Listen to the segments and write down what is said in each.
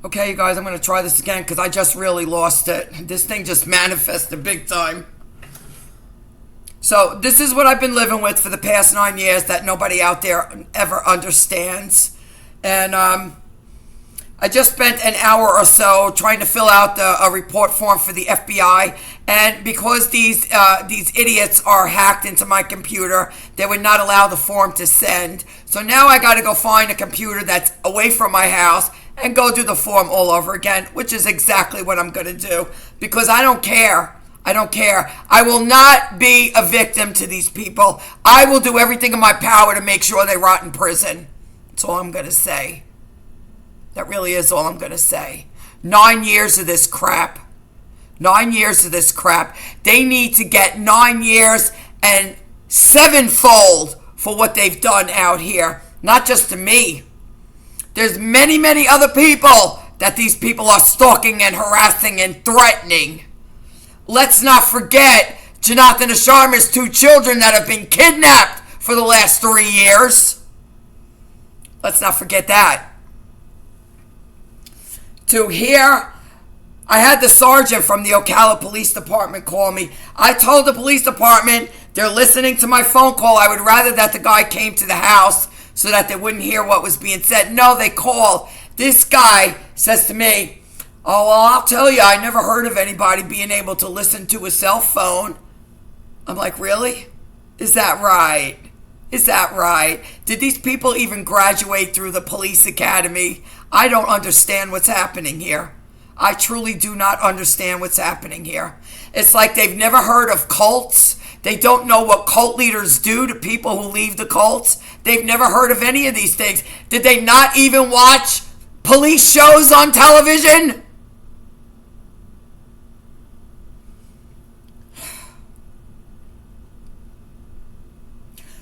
Okay, you guys, I'm going to try this again because I just really lost it. This thing just manifested big time. So, this is what I've been living with for the past 9 years that nobody out there ever understands. And I just spent an hour or so trying to fill out a report form for the FBI. And because these idiots are hacked into my computer, they would not allow the form to send. So now I got to go find a computer that's away from my house and go do the form all over again, which is exactly what I'm going to do because I don't care. I don't care. I will not be a victim to these people. I will do everything in my power to make sure they rot in prison. That's all I'm going to say. That really is all I'm going to say. 9 years of this crap. 9 years of this crap. They need to get 9 years and sevenfold for what they've done out here. Not just to me. There's many, many other people that these people are stalking and harassing and threatening. Let's not forget Jonathan Sharma's 2 children that have been kidnapped for the last 3 years. Let's not forget that. To hear, I had the sergeant from the Ocala Police Department call me. I told the police department they're listening to my phone call. I would rather that the guy came to the house so that they wouldn't hear what was being said. No, they called. This guy says to me, "Oh, well, I'll tell you, I never heard of anybody being able to listen to a cell phone." I'm like, really? Is that right? Is that right? Did these people even graduate through the police academy? I don't understand what's happening here. I truly do not understand what's happening here. It's like they've never heard of cults. They don't know what cult leaders do to people who leave the cults. They've never heard of any of these things. Did they not even watch police shows on television?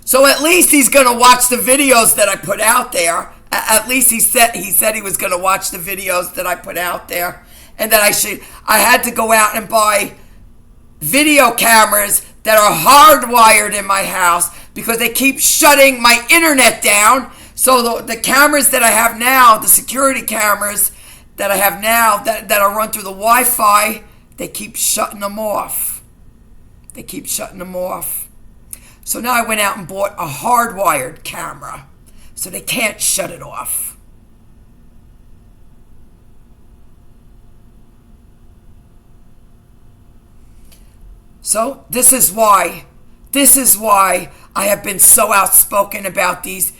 So at least he's going to watch the videos that I put out there. At least he said he was going to watch the videos that I put out there. And that I had to go out and buy video cameras that are hardwired in my house because they keep shutting my internet down. So the cameras that I have now, the security cameras that I have now that are run through the Wi-Fi, they keep shutting them off. They keep shutting them off. So now I went out and bought a hardwired camera so they can't shut it off. So this is why I have been so outspoken about these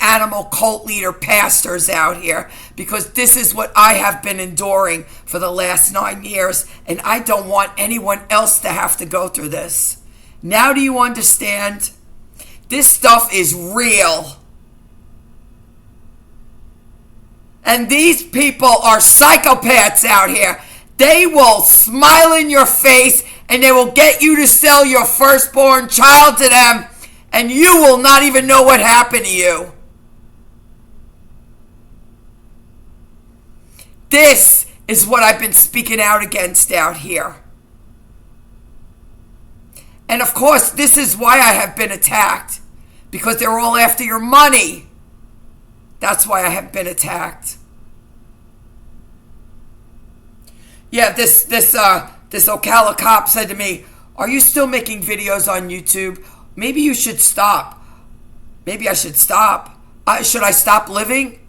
animal cult leader pastors out here, because this is what I have been enduring for the last 9 years, and I don't want anyone else to have to go through this. Now do you understand? This stuff is real. And these people are psychopaths out here. They will smile in your face and they will get you to sell your firstborn child to them, and you will not even know what happened to you. This is what I've been speaking out against out here. And of course, this is why I have been attacked. Because they're all after your money. That's why I have been attacked. Yeah, this Ocala cop said to me, "Are you still making videos on YouTube? Maybe you should stop." Maybe I should stop. Should I stop living?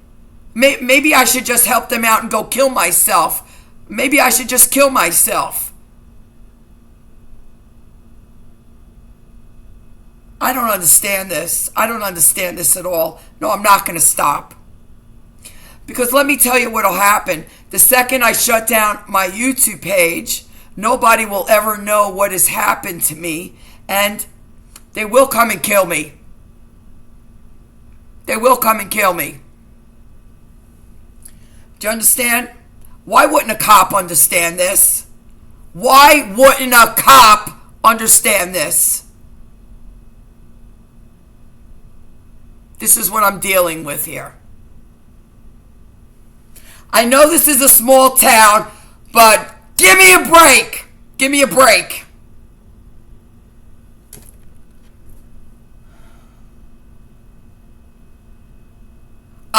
Maybe I should just help them out and go kill myself. Maybe I should just kill myself. I don't understand this. I don't understand this at all. No, I'm not going to stop. Because let me tell you what will happen. The second I shut down my YouTube page, nobody will ever know what has happened to me, and they will come and kill me. They will come and kill me. Do you understand? Why wouldn't a cop understand this? Why wouldn't a cop understand this? This is what I'm dealing with here. I know this is a small town, but give me a break. Give me a break.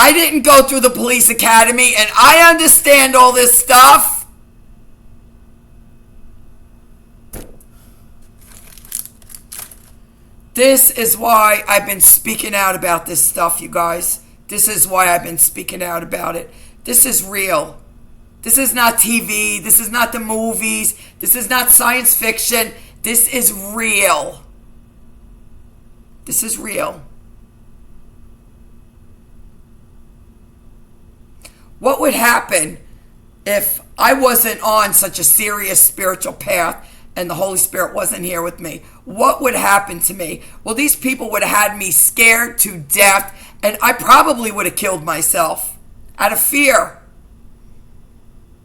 I didn't go through the police academy, and I understand all this stuff. This is why I've been speaking out about this stuff, you guys. This is why I've been speaking out about it. This is real. This is not TV. This is not the movies. This is not science fiction. This is real. This is real. What would happen if I wasn't on such a serious spiritual path and the Holy Spirit wasn't here with me? What would happen to me? Well, these people would have had me scared to death, and I probably would have killed myself out of fear.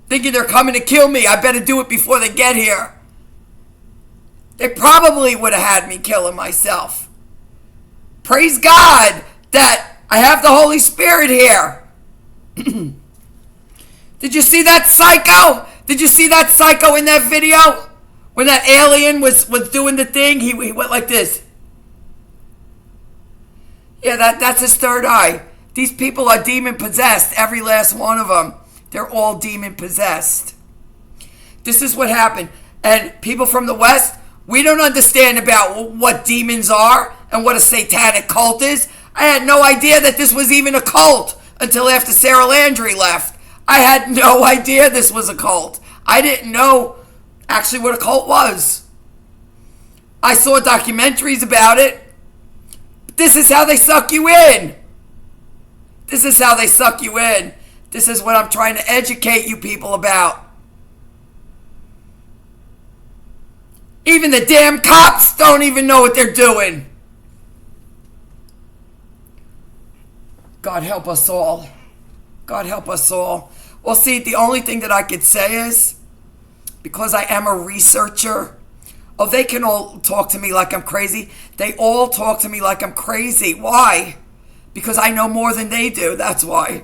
Thinking they're coming to kill me. I better do it before they get here. They probably would have had me killing myself. Praise God that I have the Holy Spirit here. Did you see that psycho? Did you see that psycho in that video? When that alien was doing the thing, he went like this. Yeah, that's his third eye. These people are demon possessed, every last one of them. They're all demon possessed. This is what happened. And people from the West, we don't understand about what demons are and what a satanic cult is. I had no idea that this was even a cult until after Sarah Landry left. I had no idea this was a cult. I didn't know actually what a cult was. I saw documentaries about it. This is how they suck you in. This is how they suck you in. This is what I'm trying to educate you people about. Even the damn cops don't even know what they're doing. God help us all. God help us all. Well, see, the only thing that I could say is, because I am a researcher, oh, they can all talk to me like I'm crazy. They all talk to me like I'm crazy. Why? Because I know more than they do. That's why.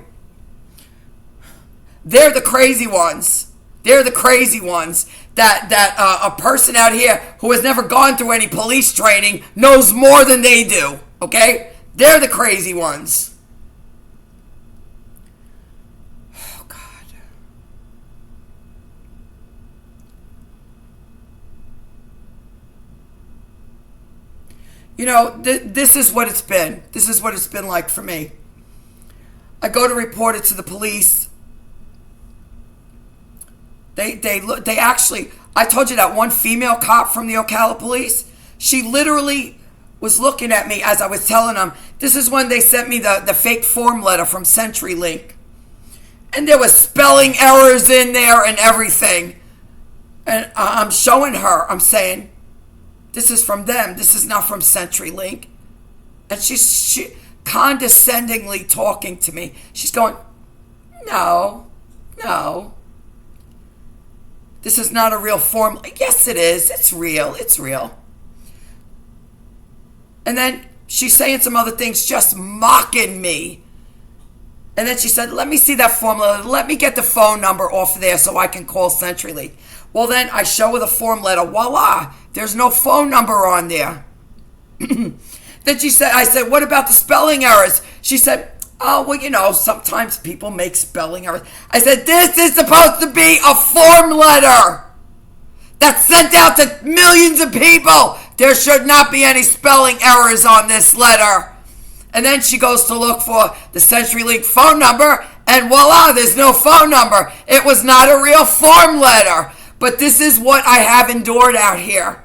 They're the crazy ones. They're the crazy ones that a person out here who has never gone through any police training knows more than they do. Okay? They're the crazy ones. You know, this is what it's been. This is what it's been like for me. I go to report it to the police. They actually, I told you that one female cop from the Ocala police, she literally was looking at me as I was telling them. This is when they sent me the fake form letter from CenturyLink. And there was spelling errors in there and everything. And I'm showing her, I'm saying, this is from them. This is not from CenturyLink. And she's condescendingly talking to me. She's going, no. This is not a real form. Yes, it is. It's real. It's real. And then she's saying some other things, just mocking me. And then she said, let me see that form letter. Let me get the phone number off of there so I can call CenturyLink. Well, then I show her the form letter. Voila. There's no phone number on there. Then she said, I said, what about the spelling errors? She said, oh, well, you know, sometimes people make spelling errors. I said, this is supposed to be a form letter that's sent out to millions of people. There should not be any spelling errors on this letter. And then she goes to look for the CenturyLink phone number, and voila, there's no phone number. It was not a real form letter. But this is what I have endured out here.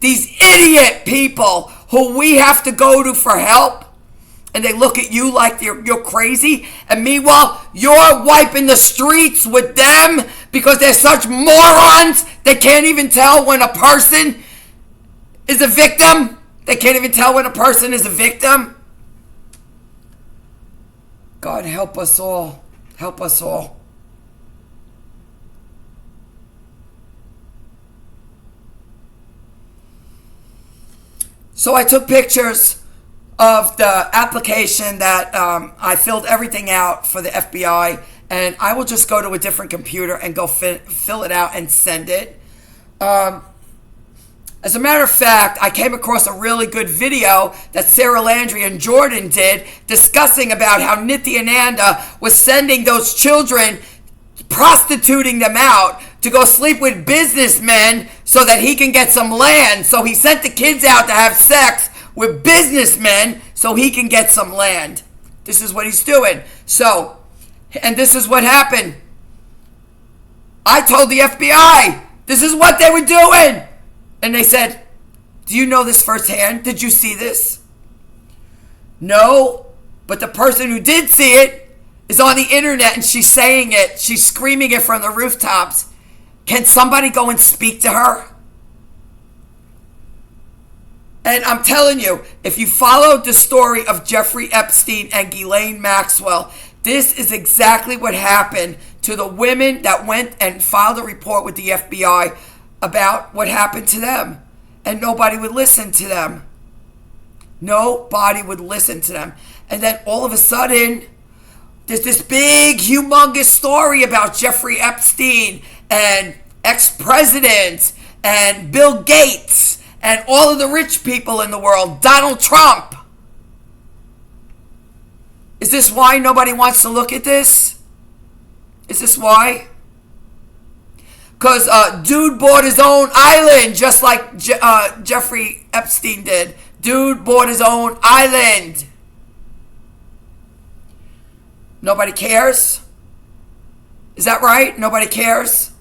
These idiot people who we have to go to for help, and they look at you like you're crazy, and meanwhile, you're wiping the streets with them because they're such morons. They can't even tell when a person is a victim. They can't even tell when a person is a victim. God help us all. Help us all. So I took pictures of the application that I filled everything out for the FBI, and I will just go to a different computer and go fill it out and send it. As a matter of fact, I came across a really good video that Sarah Landry and Jordan did discussing about how Nithyananda was sending those children, prostituting them out to go sleep with businessmen so that he can get some land. So he sent the kids out to have sex with businessmen so he can get some land. This is what he's doing. So, and this is what happened. I told the FBI, this is what they were doing. And they said, do you know this firsthand? Did you see this? No, but the person who did see it is on the internet and she's saying it. She's screaming it from the rooftops. Can somebody go and speak to her? And I'm telling you, if you followed the story of Jeffrey Epstein and Ghislaine Maxwell, this is exactly what happened to the women that went and filed a report with the FBI about what happened to them. And nobody would listen to them. Nobody would listen to them. And then all of a sudden, there's this big, humongous story about Jeffrey Epstein and ex-presidents and Bill Gates and all of the rich people in the world, Donald Trump. Is this why nobody wants to look at this? Is this why? Because dude bought his own island just like Jeffrey Epstein did. Dude bought his own island. Nobody cares? Is that right? Nobody cares?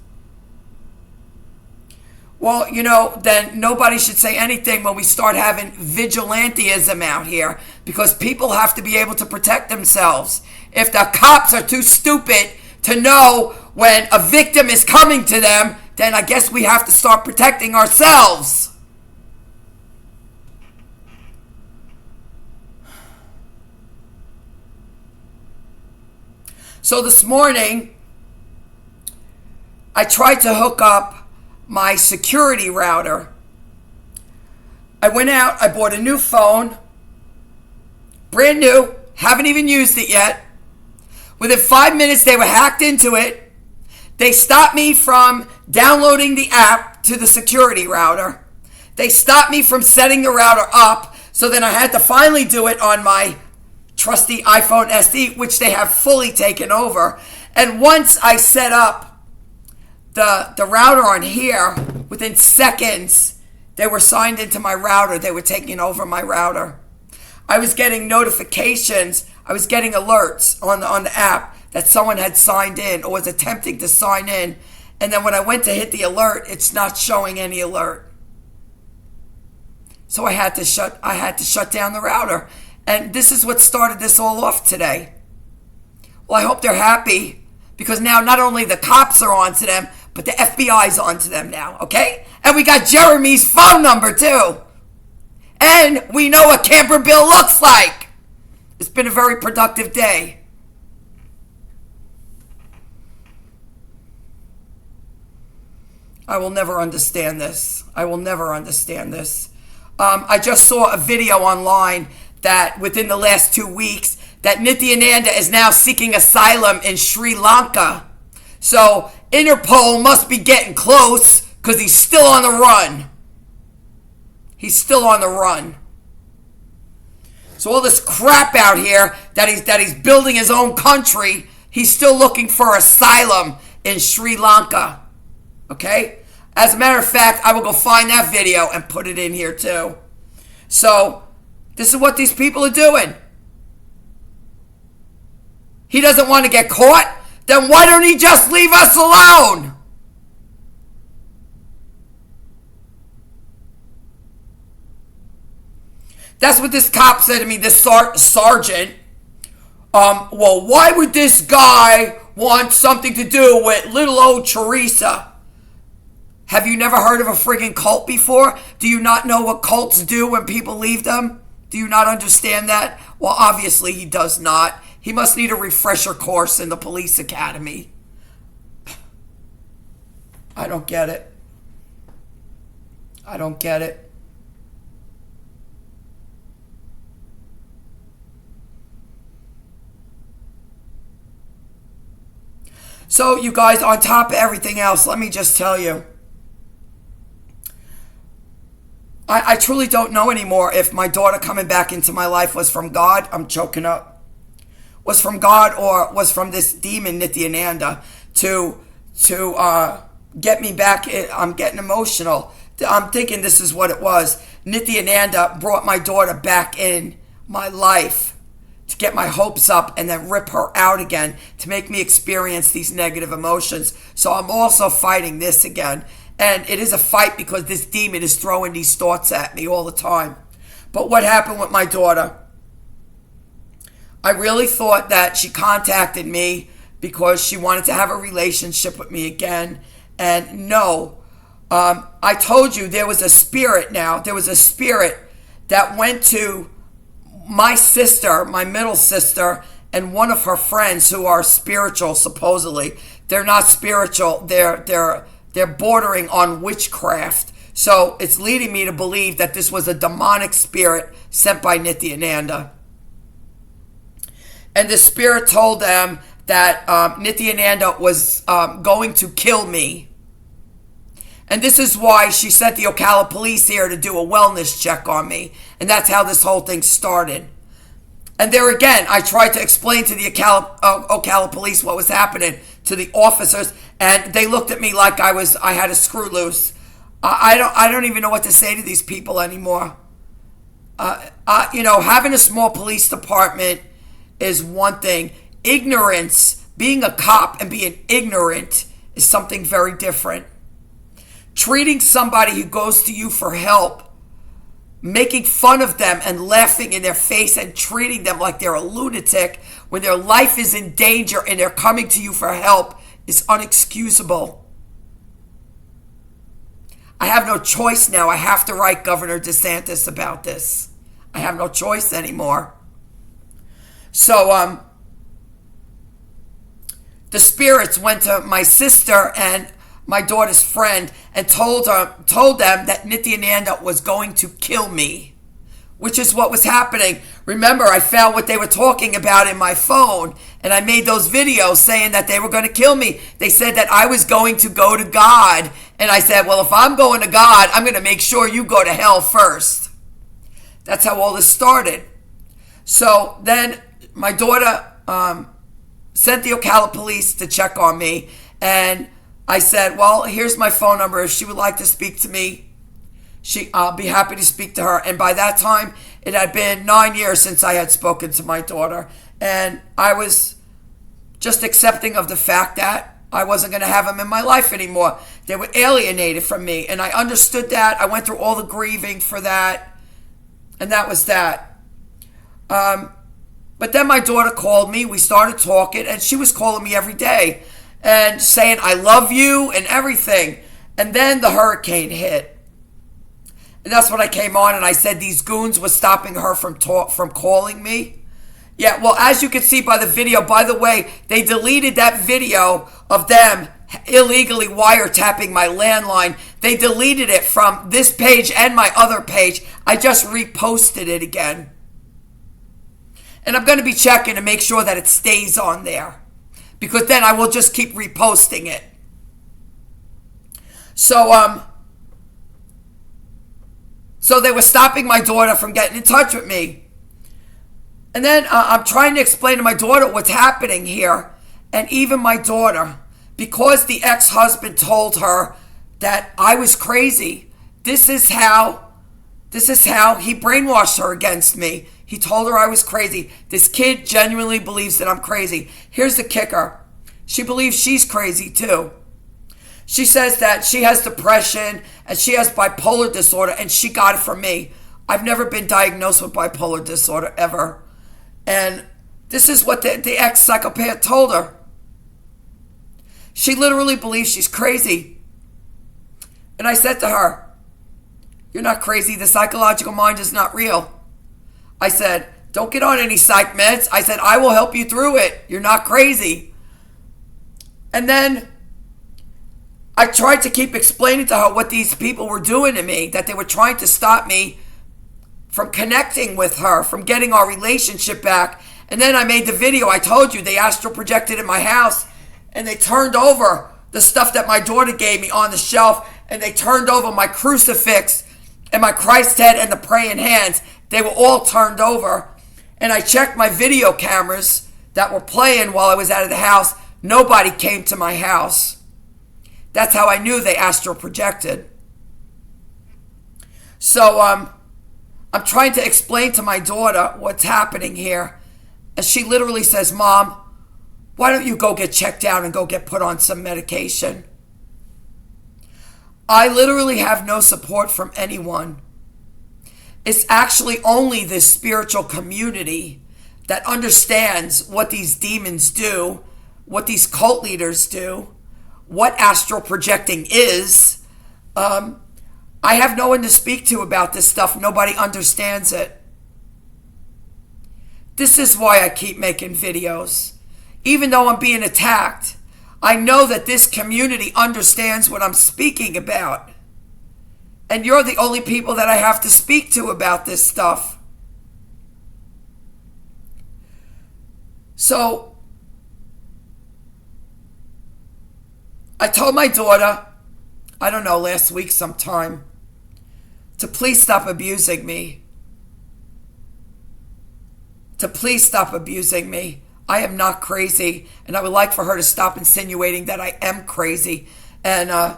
Well, you know, then nobody should say anything when we start having vigilantism out here, because people have to be able to protect themselves. If the cops are too stupid to know when a victim is coming to them, then I guess we have to start protecting ourselves. So this morning, I tried to hook up my security router. I went out, I bought a new phone, brand new, haven't even used it yet. Within 5 minutes, they were hacked into it. They stopped me from downloading the app to the security router. They stopped me from setting the router up, so then I had to finally do it on my trusty iPhone SE, which they have fully taken over. And once I set up the router on here, within seconds, they were signed into my router. They were taking over my router. I was getting notifications. I was getting alerts on the app that someone had signed in or was attempting to sign in. And then when I went to hit the alert, it's not showing any alert. So I had to shut down the router. And this is what started this all off today. Well, I hope they're happy, because now not only the cops are onto them, but the FBI's onto them now, okay? And we got Jeremy's phone number too. And we know what Camper Bill looks like. It's been a very productive day. I will never understand this. I will never understand this. I just saw a video online that within the last 2 weeks, that Nithyananda is now seeking asylum in Sri Lanka. So Interpol must be getting close, because he's still on the run. He's still on the run. So all this crap out here that he's building his own country, he's still looking for asylum in Sri Lanka. Okay? As a matter of fact, I will go find that video and put it in here too. So this is what these people are doing. He doesn't want to get caught? Then why don't he just leave us alone? That's what this cop said to me, this sergeant. Well, why would this guy want something to do with little old Teresa? Have you never heard of a friggin' cult before? Do you not know what cults do when people leave them? Do you not understand that? Well, obviously he does not. He must need a refresher course in the police academy. I don't get it. I don't get it. So, you guys, on top of everything else, let me just tell you. I truly don't know anymore if my daughter coming back into my life was from God. I'm choking up. Was from God or was from this demon Nithyananda to get me back. I'm getting emotional. I'm thinking this is what it was. Nithyananda brought my daughter back in my life to get my hopes up and then rip her out again to make me experience these negative emotions. So I'm also fighting this again. And it is a fight because this demon is throwing these thoughts at me all the time. But what happened with my daughter? I really thought that she contacted me because she wanted to have a relationship with me again. And no, I told you there was a spirit now. There was a spirit that went to my sister, my middle sister, and one of her friends who are spiritual, supposedly. They're not spiritual. They're bordering on witchcraft. So it's leading me to believe that this was a demonic spirit sent by Nithyananda. And the spirit told them that Nithyananda was going to kill me. And this is why she sent the Ocala police here to do a wellness check on me. And that's how this whole thing started. And there again, I tried to explain to the Ocala police what was happening to the officers, and they looked at me like I had a screw loose. I don't even know what to say to these people anymore. Having a small police department is one thing. Ignorance, being a cop and being ignorant is something very different. Treating somebody who goes to you for help, making fun of them and laughing in their face and treating them like they're a lunatic when their life is in danger and they're coming to you for help is unexcusable. I have no choice now. I have to write Governor DeSantis about this. I have no choice anymore. So the spirits went to my sister and my daughter's friend and told them that Nithyananda was going to kill me, which is what was happening. Remember, I found what they were talking about in my phone, and I made those videos saying that they were going to kill me. They said that I was going to go to God, and I said, well, if I'm going to God, I'm going to make sure you go to hell first. That's how all this started. So then my daughter sent the Ocala police to check on me, and I said, well, here's my phone number. If she would like to speak to me, I'll be happy to speak to her. And by that time, it had been 9 years since I had spoken to my daughter. And I was just accepting of the fact that I wasn't going to have them in my life anymore. They were alienated from me. And I understood that. I went through all the grieving for that. And that was that. But then my daughter called me. We started talking. And she was calling me every day and saying, I love you and everything. And then the hurricane hit. And that's when I came on and I said these goons were stopping her from calling me. Yeah, well, as you can see by the video, by the way, they deleted that video of them illegally wiretapping my landline. They deleted it from this page and my other page. I just reposted it again. And I'm going to be checking to make sure that it stays on there, because then I will just keep reposting it. So they were stopping my daughter from getting in touch with me. And then I'm trying to explain to my daughter what's happening here. And even my daughter, because the ex-husband told her that I was crazy, this is how he brainwashed her against me. He told her I was crazy. This kid genuinely believes that I'm crazy. Here's the kicker. She believes she's crazy too. She says that she has depression and she has bipolar disorder, and she got it from me. I've never been diagnosed with bipolar disorder ever. And this is what the ex-psychopath told her. She literally believes she's crazy. And I said to her, you're not crazy. The psychological mind is not real. I said, don't get on any psych meds. I said, I will help you through it. You're not crazy. And then I tried to keep explaining to her what these people were doing to me, that they were trying to stop me from connecting with her, from getting our relationship back. And then I made the video. I told you they astral projected in my house, and they turned over the stuff that my daughter gave me on the shelf, and they turned over my crucifix and my Christ head and the praying hands, they were all turned over. And I checked my video cameras that were playing while I was out of the house. Nobody came to my house. That's how I knew they astral projected. So I'm trying to explain to my daughter what's happening here. And she literally says, Mom, why don't you go get checked out and go get put on some medication? I literally have no support from anyone. It's actually only this spiritual community that understands what these demons do, what these cult leaders do, what astral projecting is. I have no one to speak to about this stuff. Nobody understands it. This is why I keep making videos. Even though I'm being attacked, I know that this community understands what I'm speaking about. And you're the only people that I have to speak to about this stuff. So, I told my daughter, I don't know, last week sometime, to please stop abusing me. To please stop abusing me. I am not crazy, and I would like for her to stop insinuating that I am crazy. And I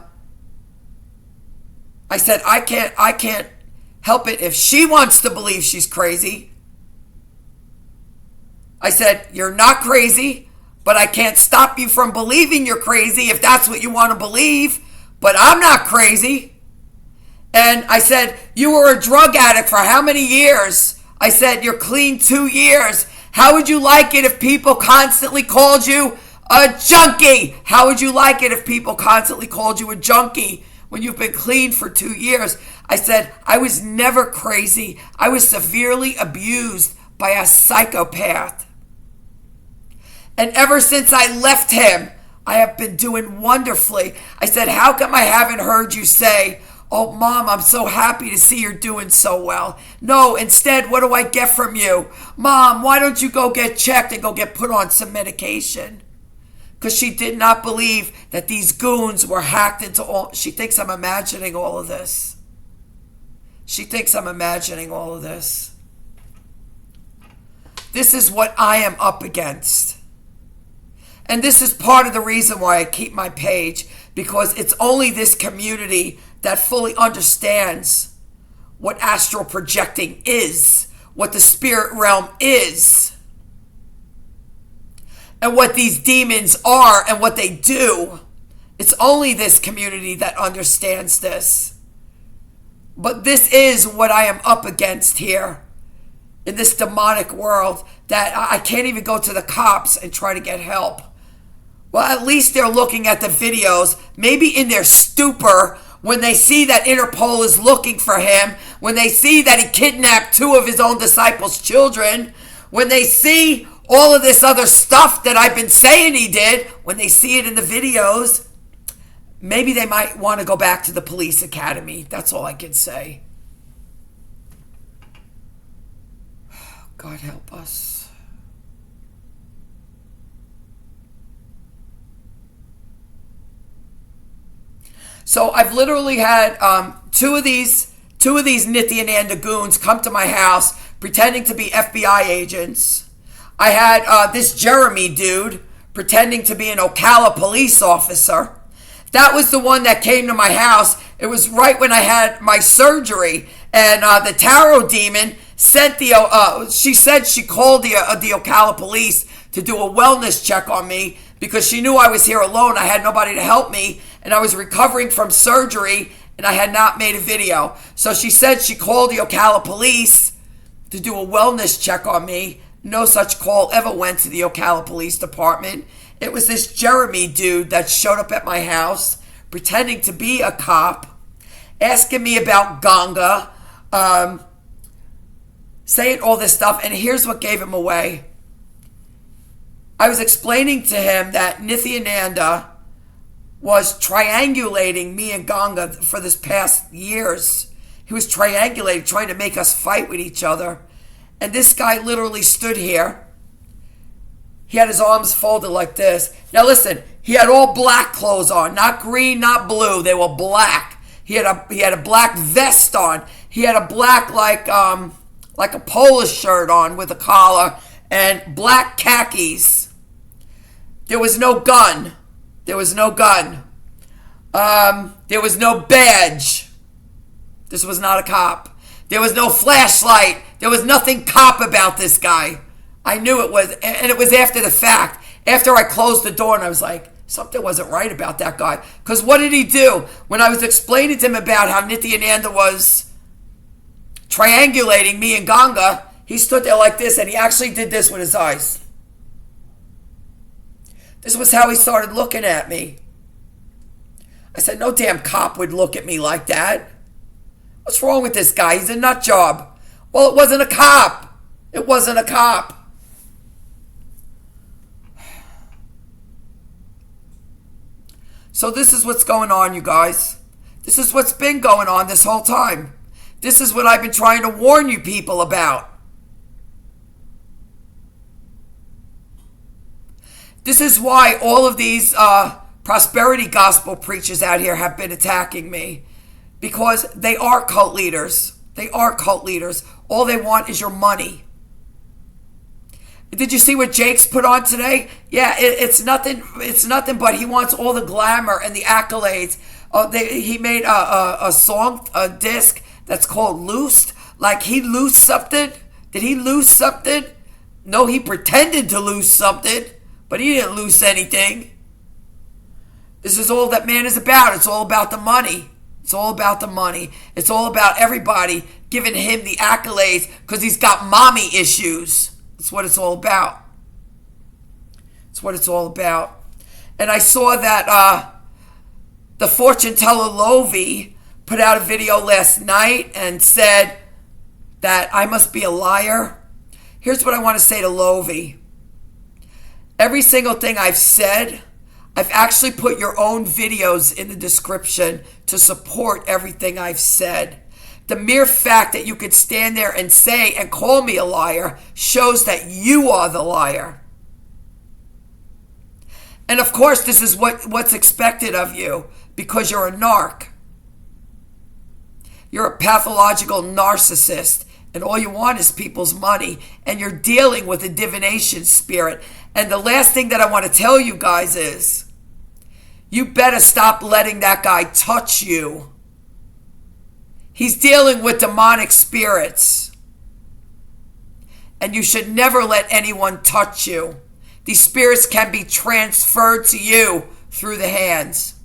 said, I can't help it if she wants to believe she's crazy. I said, you're not crazy, but I can't stop you from believing you're crazy if that's what you want to believe. But I'm not crazy. And I said, you were a drug addict for how many years? I said, you're clean 2 years. How would you like it if people constantly called you a junkie? How would you like it if people constantly called you a junkie when you've been clean for 2 years? I said, I was never crazy. I was severely abused by a psychopath. And ever since I left him, I have been doing wonderfully. I said, how come I haven't heard you say, oh, Mom, I'm so happy to see you're doing so well? No, instead, what do I get from you? Mom, why don't you go get checked and go get put on some medication? Because she did not believe that these goons were hacked into all. She thinks I'm imagining all of this. She thinks I'm imagining all of this. This is what I am up against. And this is part of the reason why I keep my page, because it's only this community that fully understands what astral projecting is, what the spirit realm is, and what these demons are and what they do. It's only this community that understands this. But this is what I am up against here in this demonic world, that I can't even go to the cops and try to get help. Well, at least they're looking at the videos, maybe in their stupor, when they see that Interpol is looking for him, when they see that he kidnapped 2 of his own disciples' children, when they see all of this other stuff that I've been saying he did, when they see it in the videos, maybe they might want to go back to the police academy. That's all I can say. God help us. So I've literally had two of these Nithyananda goons come to my house pretending to be FBI agents. I had this Jeremy dude pretending to be an Ocala police officer. That was the one that came to my house. It was right when I had my surgery, and the tarot demon sent she said she called the Ocala police to do a wellness check on me because she knew I was here alone. I had nobody to help me, and I was recovering from surgery, and I had not made a video. So she said she called the Ocala police to do a wellness check on me. No such call ever went to the Ocala Police Department. It was this Jeremy dude that showed up at my house pretending to be a cop, asking me about Ganga, saying all this stuff. And here's what gave him away. I was explaining to him that Nithyananda was triangulating me and Ganga for this past years. He was triangulating, trying to make us fight with each other. And this guy literally stood here. He had his arms folded like this. Now listen, he had all black clothes on, not green, not blue. They were black. He had a black vest on. He had a black, like a Polish shirt on with a collar and black khakis. There was no gun. There was no gun. There was no badge. This was not a cop. There was no flashlight. There was nothing cop about this guy. I knew it was, and it was after the fact. After I closed the door and I was like, something wasn't right about that guy. Because what did he do? When I was explaining to him about how Nithyananda was triangulating me and Ganga, he stood there like this and he actually did this with his eyes. This was how he started looking at me. I said, no damn cop would look at me like that. What's wrong with this guy? He's a nut job. Well, it wasn't a cop. It wasn't a cop. So this is what's going on, you guys. This is what's been going on this whole time. This is what I've been trying to warn you people about. This is why all of these prosperity gospel preachers out here have been attacking me. Because they are cult leaders. They are cult leaders. All they want is your money. Did you see what Jake's put on today? Yeah, it's nothing. It's nothing but he wants all the glamour and the accolades. He made a song, a disc that's called Loosed. Like he loosed something. Did he lose something? No, he pretended to lose something, but he didn't lose anything. This is all that man is about. It's all about the money. It's all about the money. It's all about everybody giving him the accolades because he's got mommy issues. That's what it's all about. That's what it's all about. And I saw that the fortune teller Lovy put out a video last night and said that I must be a liar. Here's what I want to say to Lovy. Every single thing I've said, I've actually put your own videos in the description to support everything I've said. The mere fact that you could stand there and say and call me a liar shows that you are the liar. And of course, this is what's expected of you because you're a narc. You're a pathological narcissist and all you want is people's money and you're dealing with a divination spirit. And the last thing that I want to tell you guys is you better stop letting that guy touch you. He's dealing with demonic spirits. And you should never let anyone touch you. These spirits can be transferred to you through the hands.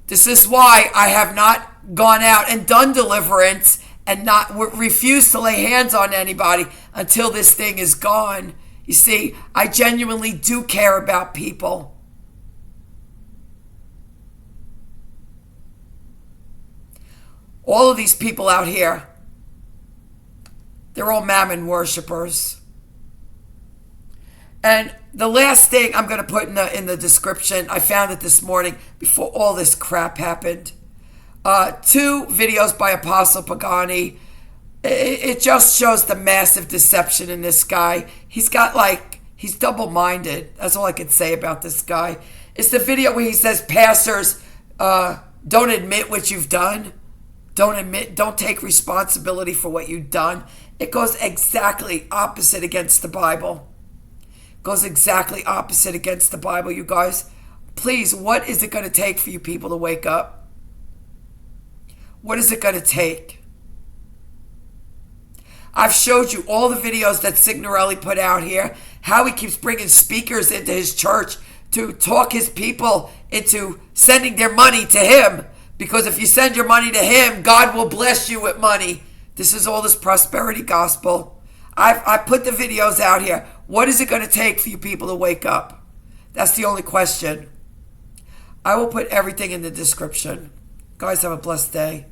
This is why I have not gone out and done deliverance and not refused to lay hands on anybody until this thing is gone. You see, I genuinely do care about people. All of these people out here, they're all mammon worshipers. And the last thing I'm going to put in the description, I found it this morning before all this crap happened. 2 videos by Apostle Pagani. It just shows the massive deception in this guy. He's double-minded. That's all I can say about this guy. It's the video where he says, pastors, don't admit what you've done. Don't take responsibility for what you've done. It goes exactly opposite against the Bible. Goes exactly opposite against the Bible, you guys. Please, what is it going to take for you people to wake up? What is it going to take? I've showed you all the videos that Signorelli put out here, how he keeps bringing speakers into his church to talk his people into sending their money to him. Because if you send your money to him, God will bless you with money. This is all this prosperity gospel. I put the videos out here. What is it going to take for you people to wake up? That's the only question. I will put everything in the description. Guys, have a blessed day.